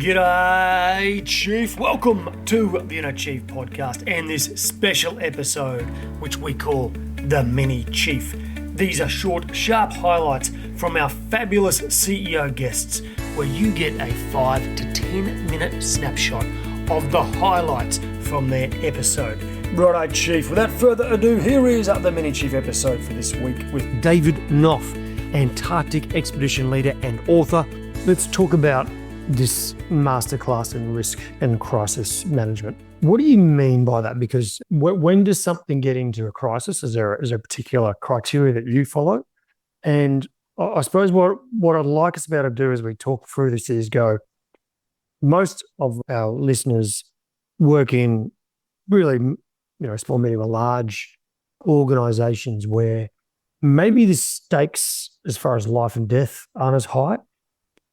G'day, Chief. Welcome to the Inner Chief podcast and this special episode, which we call the Mini Chief. These are short, sharp highlights from our fabulous CEO guests, where you get a 5 to 10 minute snapshot of the highlights from their episode. Righto, Chief. Without further ado, here is the Mini Chief episode for this week with David Knoff, Antarctic Expedition Leader and author. Let's talk about this masterclass in risk and crisis management. What do you mean by that? Because when does something get into a crisis? Is there a particular criteria that you follow? And I suppose what I'd like us to be able to do as we talk through this is most of our listeners work in really, small, medium, or large organizations where maybe the stakes as far as life and death aren't as high,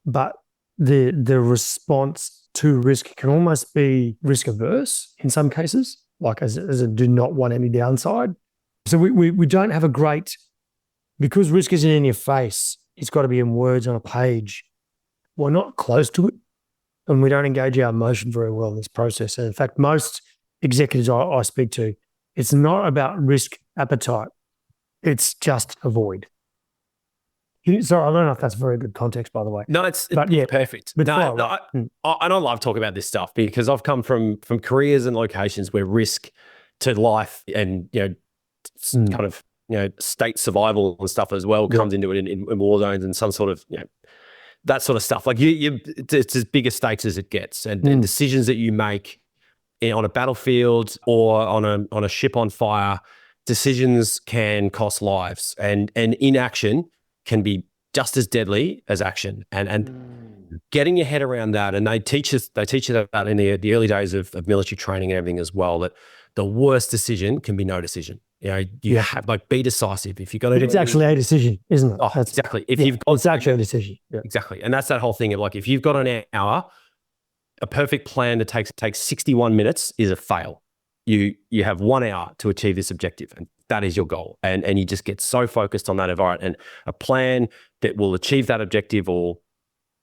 but the response to risk can almost be risk averse in some cases, like as a do not want any downside. So we don't have because risk isn't in your face, it's got to be in words on a page. We're not close to it, and we don't engage our emotion very well in this process. And in fact, most executives I speak to, it's not about risk appetite, it's just avoid. So I don't know if that's very good context, by the way. No, it's perfect. I love talking about this stuff because I've come from careers and locations where risk to life and kind of state survival and stuff as well comes into it in war zones and some sort of that sort of stuff. Like it's as big a stakes as it gets, and decisions that you make on a battlefield or on a ship on fire, decisions can cost lives, and inaction can be just as deadly as action, and getting your head around that. And they teach you that in the early days of military training and everything as well, that the worst decision can be no decision. You have be decisive. If you've got to, it's actually a decision, isn't it? Oh, exactly. It's actually a decision. Yeah. Exactly, and that's that whole thing of if you've got an hour, a perfect plan that takes 61 minutes is a fail. You have 1 hour to achieve this objective, and that is your goal. And you just get so focused on that environment, and a plan that will achieve that objective or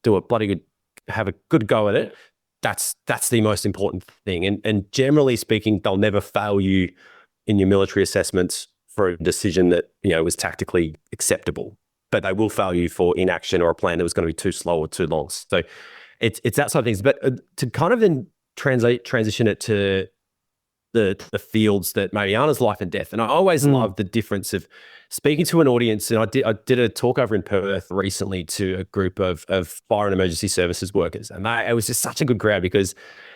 have a good go at it. That's the most important thing. And generally speaking, they'll never fail you in your military assessments for a decision that, was tactically acceptable, but they will fail you for inaction or a plan that was going to be too slow or too long. So it's that sort of things. But to kind of then transition it to the fields that maybe aren't as life and death. And I always love the difference of speaking to an audience. And I did a talk over in Perth recently to a group of fire and emergency services workers. And it was just such a good crowd because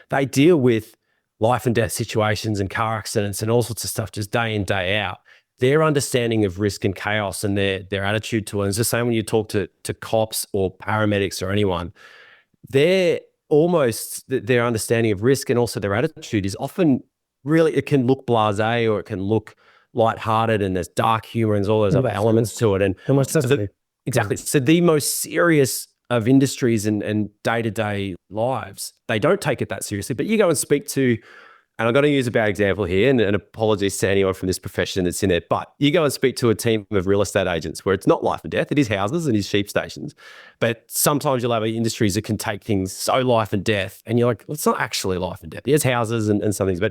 they deal with life and death situations and car accidents and all sorts of stuff just day in, day out. Their understanding of risk and chaos and their attitude to it. And it's the same when you talk to cops or paramedics or anyone. Their understanding of risk and also their attitude is often really, it can look blasé or it can look lighthearted, and there's dark humor and all those other elements to it. And exactly. So the most serious of industries and day-to-day lives, they don't take it that seriously. But you go and speak to, and I'm going to use a bad example here, and apologies to anyone from this profession that's in it, but you go and speak to a team of real estate agents where it's not life and death, it is houses and it is sheep stations. But sometimes you'll have industries that can take things so life and death, and you're like, well, it's not actually life and death. There's houses and some things,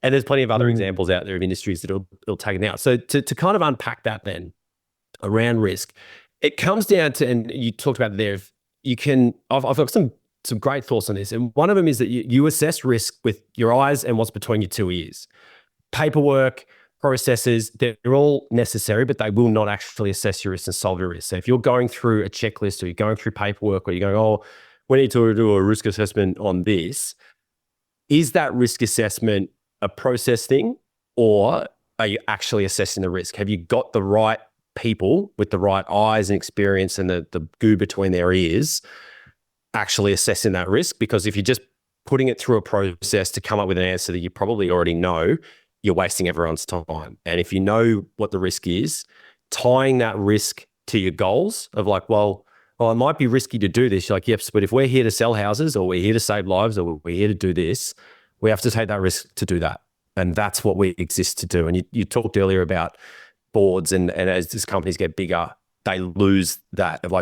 and there's plenty of other examples out there of industries that will take it out. So to kind of unpack that then around risk, it comes down to, and you talked about there, I've got some great thoughts on this. And one of them is that you assess risk with your eyes and what's between your two ears. Paperwork, processes, they're all necessary, but they will not actually assess your risk and solve your risk. So if you're going through a checklist or you're going through paperwork or you're going, oh, we need to do a risk assessment on this, is that risk assessment a process thing, or are you actually assessing the risk? Have you got the right people with the right eyes and experience and the goo between their ears actually assessing that risk? Because if you're just putting it through a process to come up with an answer that you probably already know, you're wasting everyone's time. And if you know what the risk is, tying that risk to your goals of well, it might be risky to do this. You're like, yes, but if we're here to sell houses or we're here to save lives or we're here to do this, we have to take that risk to do that. And that's what we exist to do. And you talked earlier about boards and as these companies get bigger, they lose that of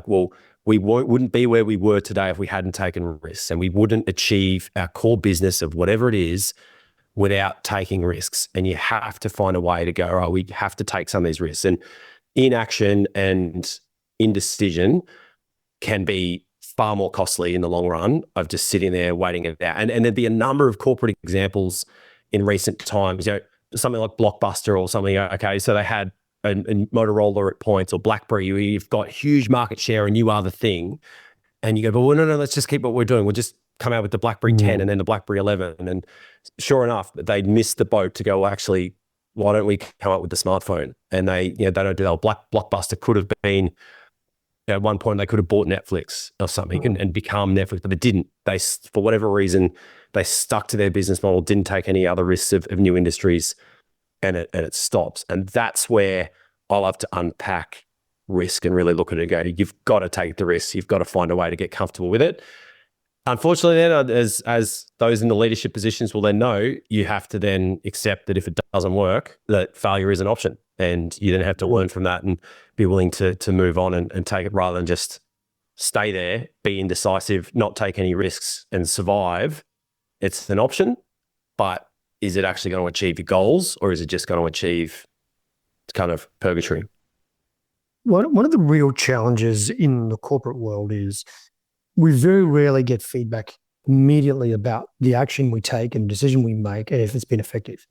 we wouldn't be where we were today if we hadn't taken risks, and we wouldn't achieve our core business of whatever it is without taking risks. And you have to find a way to go, oh, we have to take some of these risks. And inaction and indecision can be far more costly in the long run of just sitting there waiting it out. And there'd be a number of corporate examples in recent times, something like Blockbuster or something. Okay, so they had a Motorola at points, or BlackBerry, where you've got huge market share and you are the thing. And you go, but no, let's just keep what we're doing. We'll just come out with the BlackBerry 10 and then the BlackBerry 11. And sure enough, they'd missed the boat to go, well, actually, why don't we come up with the smartphone? And they don't do that. Blockbuster could have been, at one point, they could have bought Netflix or something and become Netflix, but they didn't. They, for whatever reason, they stuck to their business model, didn't take any other risks of new industries, and it stops. And that's where I love to unpack risk and really look at it and go, you've got to take the risk. You've got to find a way to get comfortable with it. Unfortunately, then, as those in the leadership positions will then know, you have to then accept that if it doesn't work, that failure is an option. And you then have to learn from that and be willing to move on and take it, rather than just stay there, be indecisive, not take any risks and survive. It's an option, but is it actually going to achieve your goals, or is it just going to achieve kind of purgatory? One of the real challenges in the corporate world is we very rarely get feedback immediately about the action we take and decision we make and if it's been effective.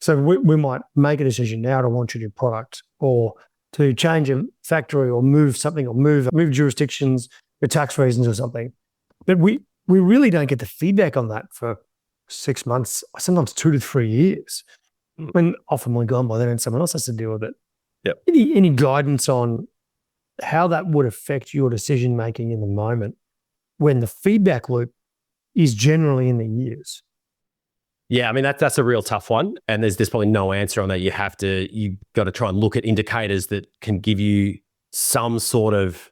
So we might make a decision now to launch a new product, or to change a factory, or move something, or move jurisdictions for tax reasons or something. But we really don't get the feedback on that for 6 months, sometimes 2 to 3 years. When often we're gone by then and someone else has to deal with it. Yep. Any guidance on how that would affect your decision making in the moment when the feedback loop is generally in the years? Yeah, I mean, that's a real tough one. And there's probably no answer on that. You got to try and look at indicators that can give you some sort of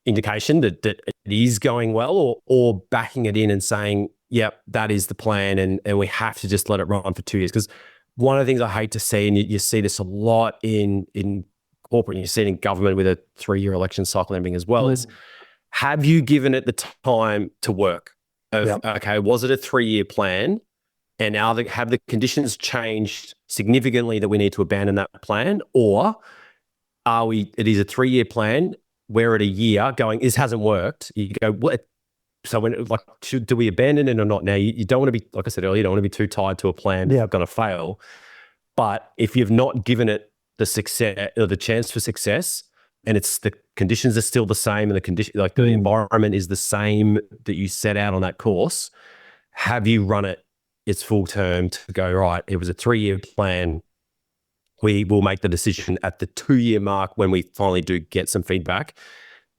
indication that it is going well, or backing it in and saying, yep, that is the plan, and we have to just let it run for 2 years. Because one of the things I hate to see, and you see this a lot in corporate, and you see it in government with a 3-year election cycle and everything as well, is have you given it the time to work? Okay, was it a 3-year plan? And now have the conditions changed significantly that we need to abandon that plan? Or it is a 3-year plan, we're at a year going, this hasn't worked. You go, what? So do we abandon it or not? Now, you don't want to be, like I said earlier, you don't want to be too tied to a plan that's going to fail. But if you've not given it the success or the chance for success, and it's the conditions are still the same, and the environment is the same that you set out on that course, have you run it its full term to go, right, it was a 3-year plan. We will make the decision at the 2-year mark when we finally do get some feedback.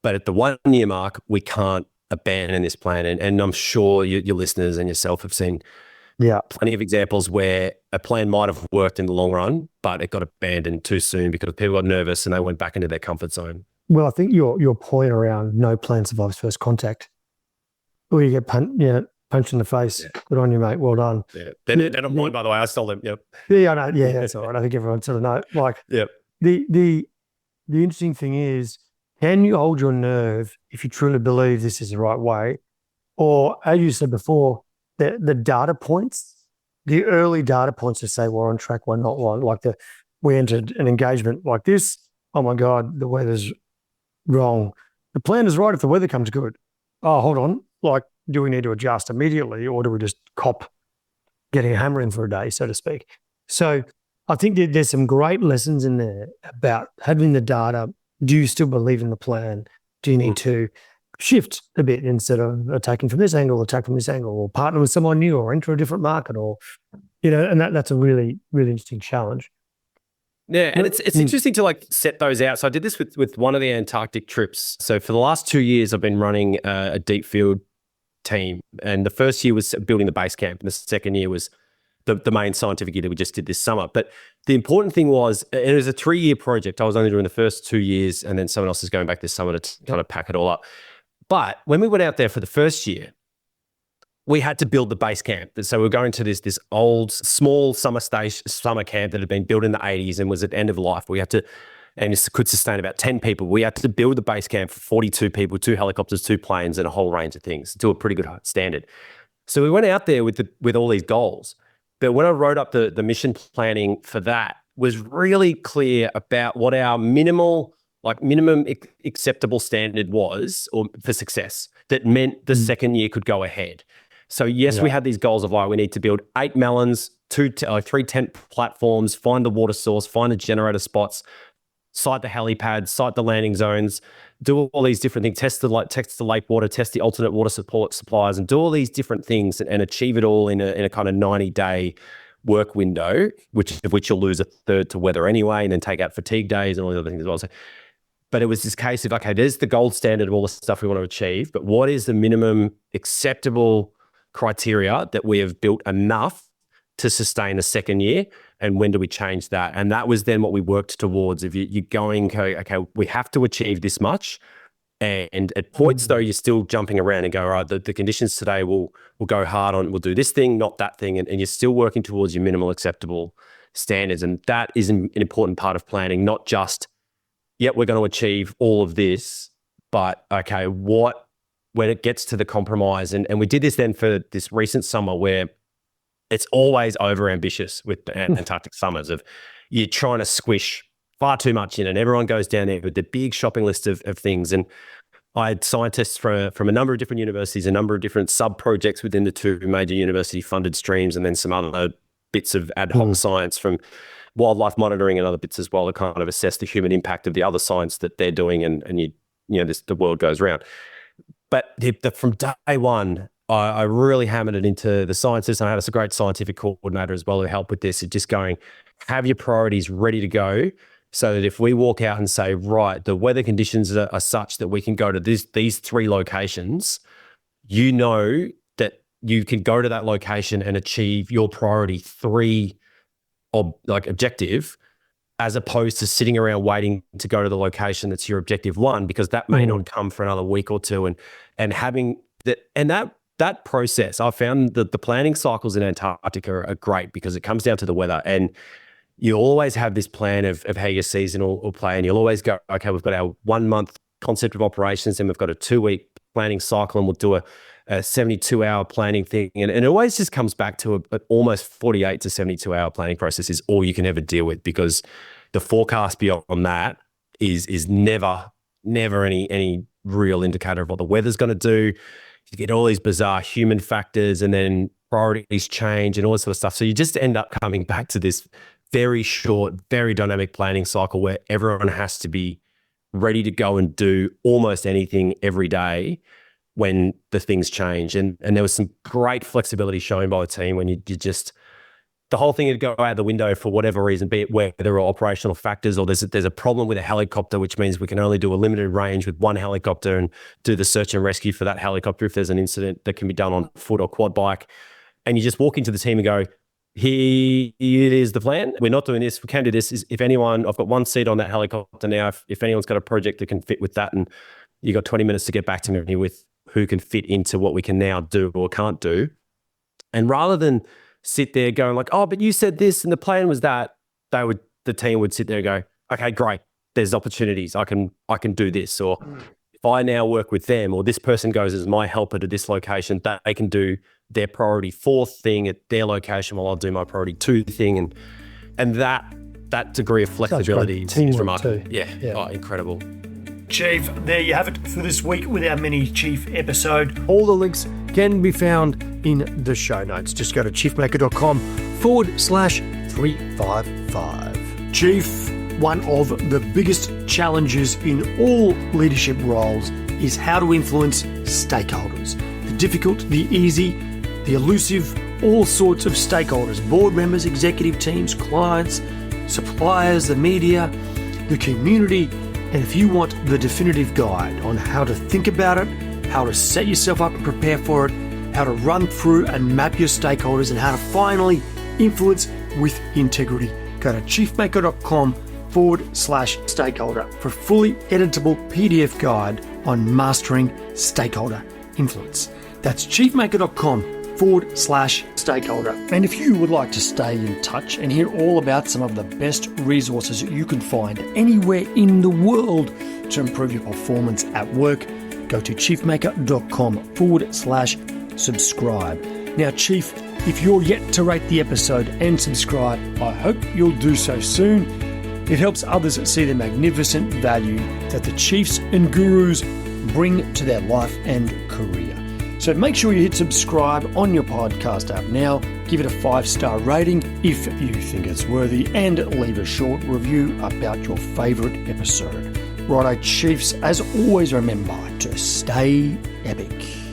But at the 1-year mark, we can't abandon this plan. And I'm sure your listeners and yourself have seen plenty of examples where a plan might have worked in the long run, but it got abandoned too soon because people got nervous and they went back into their comfort zone. Well, I think your point around no plan survives first contact, or you get punched in the face. Yeah. Good on you, mate. Well done. Yeah. They're not mine, by the way. I stole them. Yep. Yeah, I know. Yeah, that's all right. I think everyone sort of know. Like, yep. The interesting thing is, can you hold your nerve if you truly believe this is the right way? Or, as you said before, the data points, the early data points to say we're on track, we're not one. Like we entered an engagement like this. Oh my God, the weather's wrong. The plan is right if the weather comes good. Oh, hold on. Like, do we need to adjust immediately, or do we just cop getting a hammer in for a day, so to speak? So I think that there's some great lessons in there about having the data. Do you still believe in the plan? Do you need to shift a bit instead of attacking from this angle, attack from this angle, or partner with someone new, or enter a different market, or, and that's a really, really interesting challenge. Yeah, and it's interesting to set those out. So I did this with one of the Antarctic trips. So for the last 2 years, I've been running a deep field team, and the first year was building the base camp, and the second year was the main scientific year that we just did this summer. But the important thing was, it was a 3-year project. I was only doing the first 2 years, and then someone else is going back this summer to kind of pack it all up. But when we went out there for the first year, we had to build the base camp. So we were going to this old, small summer camp that had been built in the 80s and was at end of life. We had to and it could sustain about 10 people. We had to build the base camp for 42 people, 2 helicopters, 2 planes, and a whole range of things to a pretty good standard. So we went out there with all these goals. But when I wrote up the mission planning for that, was really clear about what our minimum acceptable standard was or for success that meant the second year could go ahead. So yes, we had these goals of we need to build 8 melons, 3 tent platforms, find the water source, find the generator spots, site the helipads, site the landing zones, do all these different things, test the lake water, test the alternate water support supplies, and do all these different things and achieve it all in a kind of 90-day work window, of which you'll lose a third to weather anyway, and then take out fatigue days and all the other things as well. So, but it was this case of, okay, there's the gold standard of all the stuff we want to achieve, but what is the minimum acceptable criteria that we have built enough to sustain a second year, and when do we change that? And that was then what we worked towards. If you're going, okay, we have to achieve this much, and at points though, you're still jumping around and go, all right, the conditions today will go hard on, we'll do this thing, not that thing, and you're still working towards your minimal acceptable standards. And that is an important part of planning, not just, we're going to achieve all of this, but okay, when it gets to the compromise, and we did this then for this recent summer where it's always over ambitious with the Antarctic summers of you're trying to squish far too much in, and everyone goes down there with the big shopping list of things. And I had scientists from a number of different universities, a number of different sub-projects within the 2 major university-funded streams, and then some other bits of ad hoc science from wildlife monitoring and other bits as well to kind of assess the human impact of the other science that they're doing, and the world goes round. But from day one, I really hammered it into the scientists, and I had a great scientific coordinator as well who helped with this, just going, have your priorities ready to go so that if we walk out and say, right, the weather conditions are such that we can go to these 3 locations, you know that you can go to that location and achieve your priority 3 objective, as opposed to sitting around waiting to go to the location that's your objective 1, because that may not come for another week or 2. And having that process, I found that the planning cycles in Antarctica are great because it comes down to the weather, and you always have this plan of how your season will play, and you'll always go, okay, we've got our 1 month concept of operations, and we've got a 2-week planning cycle, and we'll do a 72-hour planning thing. And it always just comes back to a almost 48 to 72-hour planning process is all you can ever deal with, because the forecast beyond that is never any real indicator of what the weather's going to do. You get all these bizarre human factors, and then priorities change and all this sort of stuff. So you just end up coming back to this very short, very dynamic planning cycle where everyone has to be ready to go and do almost anything every day when the things change. And there was some great flexibility shown by the team when you just, the whole thing would go out the window for whatever reason, be it where there are operational factors, or there's a problem with a helicopter, which means we can only do a limited range with 1 helicopter and do the search and rescue for that helicopter if there's an incident that can be done on foot or quad bike. And you just walk into the team and go, here it is the plan. We're not doing this. We can do this. If anyone, I've got 1 seat on that helicopter now. If anyone's got a project that can fit with that, and you got 20 minutes to get back to me with who can fit into what we can now do or can't do. And rather than sit there going like, oh, but you said this and the plan was that, the team would sit there and go, okay, great. There's opportunities. I can do this. Or if I now work with them, or this person goes as my helper to this location, that they can do their priority 4 thing at their location while I'll do my priority 2 thing. And that degree of flexibility is remarkable. Yeah. Oh, incredible. Chief, there you have it for this week with our mini Chief episode. All the links can be found in the show notes. Just go to chiefmaker.com/355. Chief, one of the biggest challenges in all leadership roles is how to influence stakeholders. The difficult, the easy, the elusive, all sorts of stakeholders, board members, executive teams, clients, suppliers, the media, the community. And if you want the definitive guide on how to think about it, how to set yourself up and prepare for it, how to run through and map your stakeholders, and how to finally influence with integrity, go to chiefmaker.com/stakeholder for a fully editable PDF guide on mastering stakeholder influence. That's chiefmaker.com chiefmake.com/stakeholder. And if you would like to stay in touch and hear all about some of the best resources you can find anywhere in the world to improve your performance at work, go to chiefmaker.com/subscribe. Now, Chief, if you're yet to rate the episode and subscribe, I hope you'll do so soon. It helps others see the magnificent value that the chiefs and gurus bring to their life and career. So make sure you hit subscribe on your podcast app now, give it a 5-star rating if you think it's worthy, and leave a short review about your favourite episode. Righto, Chiefs, as always, remember to stay epic.